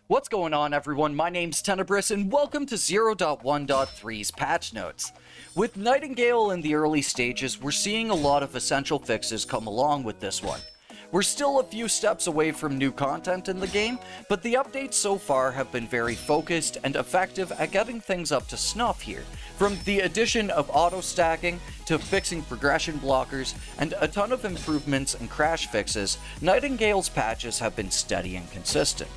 What's going on, everyone? My name's Tenebris and welcome to 0.1.3's patch notes. With Nightingale in the early stages, we're seeing a lot of essential fixes come along with this one. We're still a few steps away from new content in the game, but the updates so far have been very focused and effective at getting things up to snuff here. From the addition of auto-stacking, to fixing progression blockers, and a ton of improvements and crash fixes, Nightingale's patches have been steady and consistent.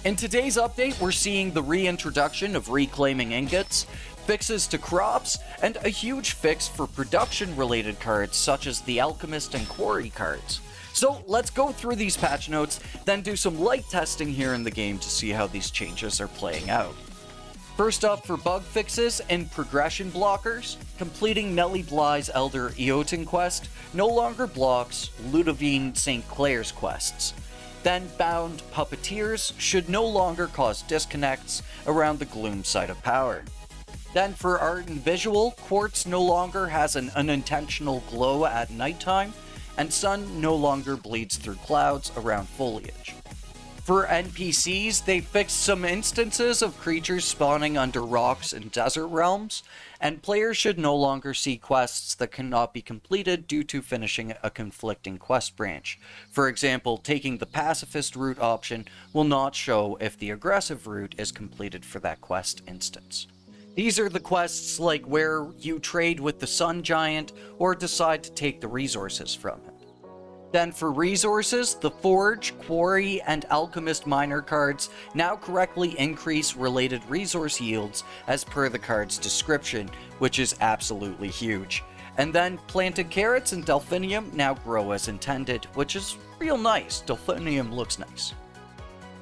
In today's update, we're seeing the reintroduction of reclaiming ingots, fixes to crops, and a huge fix for production-related cards such as the Alchemist and Quarry cards. So let's go through these patch notes, then do some light testing here in the game to see how these changes are playing out. First up, for bug fixes and progression blockers, completing Nellie Bly's Elder Eoten quest no longer blocks Ludovine St. Clair's quests. Then bound puppeteers should no longer cause disconnects around the Gloom site of power. Then for art and visual, quartz no longer has an unintentional glow at nighttime, and sun no longer bleeds through clouds around foliage. For NPCs, they fixed some instances of creatures spawning under rocks in desert realms, and players should no longer see quests that cannot be completed due to finishing a conflicting quest branch. For example, taking the pacifist route option will not show if the aggressive route is completed for that quest instance. These are the quests like where you trade with the Sun Giant or decide to take the resources from him. Then for resources, the Forge, Quarry, and Alchemist Miner cards now correctly increase related resource yields as per the card's description, which is absolutely huge. And then planted carrots and Delphinium now grow as intended, which is real nice. Delphinium looks nice.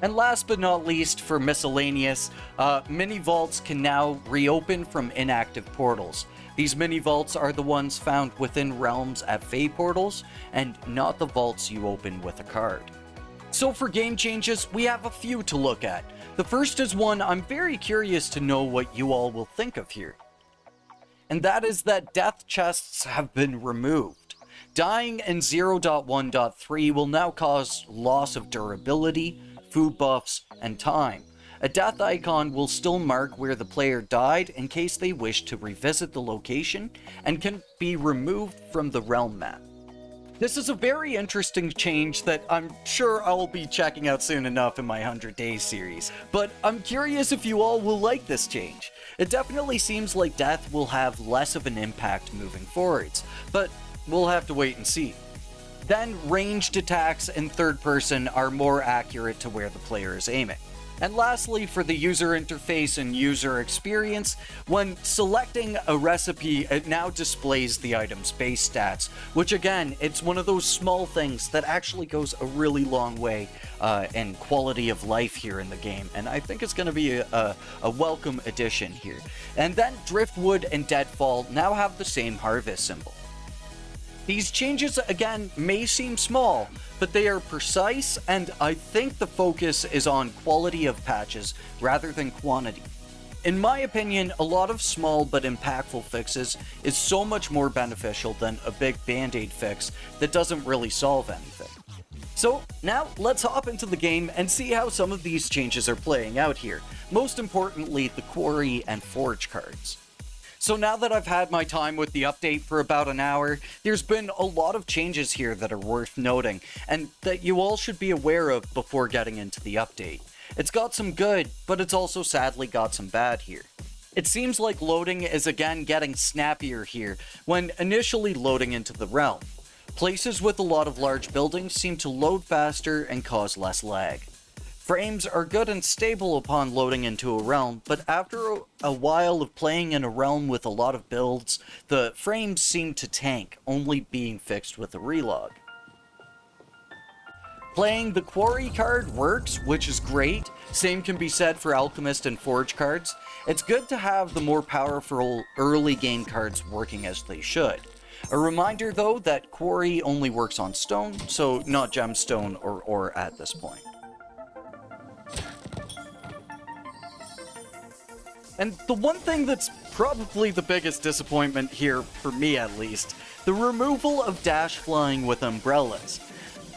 And last but not least, for miscellaneous, mini vaults can now reopen from inactive portals. These mini vaults are the ones found within realms at Fey portals, and not the vaults you open with a card. So for game changes, we have a few to look at. The first is one I'm very curious to know what you all will think of here. And that is that death chests have been removed. Dying in 0.1.3 will now cause loss of durability, food buffs, and time. A death icon will still mark where the player died in case they wish to revisit the location, and can be removed from the realm map. This is a very interesting change that I'm sure I'll be checking out soon enough in my 100 Days series, but I'm curious if you all will like this change. It definitely seems like death will have less of an impact moving forwards, but we'll have to wait and see. Then ranged attacks in third person are more accurate to where the player is aiming. And lastly, for the user interface and user experience, when selecting a recipe, it now displays the item's base stats, which again, it's one of those small things that actually goes a really long way in quality of life here in the game, and I think it's going to be a welcome addition here. And then Driftwood and Deadfall now have the same harvest symbol. These changes, again, may seem small, but they are precise, and I think the focus is on quality of patches rather than quantity. In my opinion, a lot of small but impactful fixes is so much more beneficial than a big band-aid fix that doesn't really solve anything. So now let's hop into the game and see how some of these changes are playing out here, most importantly the Quarry and Forge cards. So now that I've had my time with the update for about an hour, there's been a lot of changes here that are worth noting, and that you all should be aware of before getting into the update. It's got some good, but it's also sadly got some bad here. It seems like loading is again getting snappier here when initially loading into the realm. Places with a lot of large buildings seem to load faster and cause less lag. Frames are good and stable upon loading into a realm, but after a while of playing in a realm with a lot of builds, the frames seem to tank, only being fixed with a relog. Playing the Quarry card works, which is great. Same can be said for Alchemist and Forge cards. It's good to have the more powerful early game cards working as they should. A reminder though that Quarry only works on stone, so not gemstone or ore at this point. And the one thing that's probably the biggest disappointment here, for me at least, the removal of dash flying with umbrellas.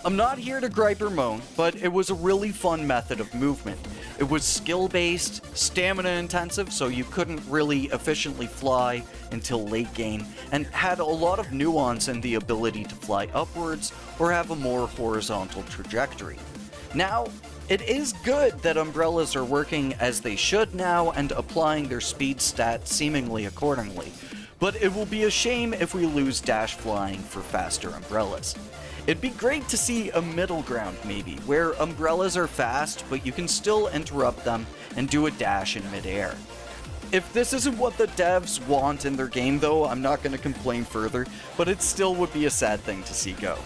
I'm not here to gripe or moan, but it was a really fun method of movement. It was skill-based, stamina-intensive, so you couldn't really efficiently fly until late game, and had a lot of nuance in the ability to fly upwards or have a more horizontal trajectory. Now, it is good that umbrellas are working as they should now and applying their speed stat seemingly accordingly, but it will be a shame if we lose dash flying for faster umbrellas. It'd be great to see a middle ground maybe, where umbrellas are fast, but you can still interrupt them and do a dash in midair. If this isn't what the devs want in their game though, I'm not going to complain further, but it still would be a sad thing to see go.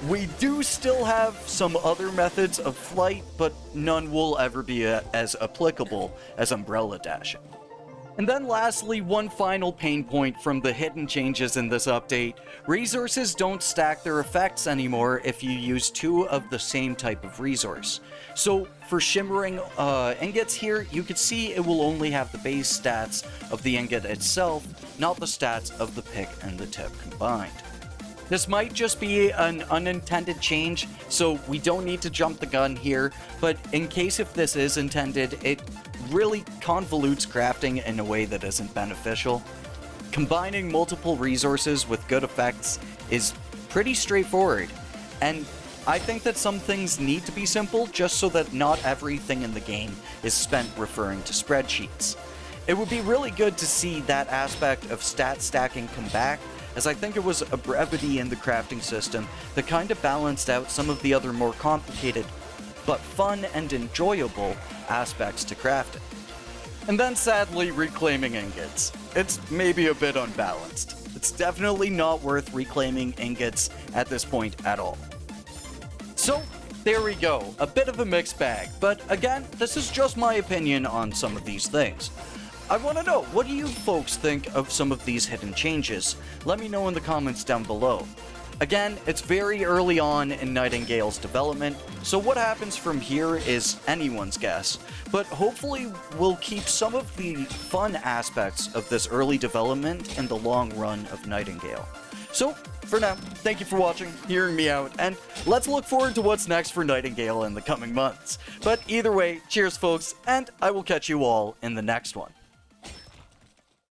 We do still have some other methods of flight, but none will ever be as applicable as umbrella dashing. And then lastly, one final pain point from the hidden changes in this update. Resources don't stack their effects anymore if you use 2 of the same type of resource. So for shimmering ingots here, you can see it will only have the base stats of the ingot itself, not the stats of the pick and the tip combined. This might just be an unintended change, so we don't need to jump the gun here, but in case if this is intended, it really convolutes crafting in a way that isn't beneficial. Combining multiple resources with good effects is pretty straightforward, and I think that some things need to be simple just so that not everything in the game is spent referring to spreadsheets. It would be really good to see that aspect of stat stacking come back, as I think it was a brevity in the crafting system that kind of balanced out some of the other more complicated but fun and enjoyable aspects to crafting. And then sadly, reclaiming ingots. It's maybe a bit unbalanced. It's definitely not worth reclaiming ingots at this point at all. So, there we go, a bit of a mixed bag, but again, this is just my opinion on some of these things. I want to know, what do you folks think of some of these hidden changes? Let me know in the comments down below. Again, it's very early on in Nightingale's development, so what happens from here is anyone's guess, but hopefully we'll keep some of the fun aspects of this early development in the long run of Nightingale. So, for now, thank you for watching, hearing me out, and let's look forward to what's next for Nightingale in the coming months. But either way, cheers folks, and I will catch you all in the next one.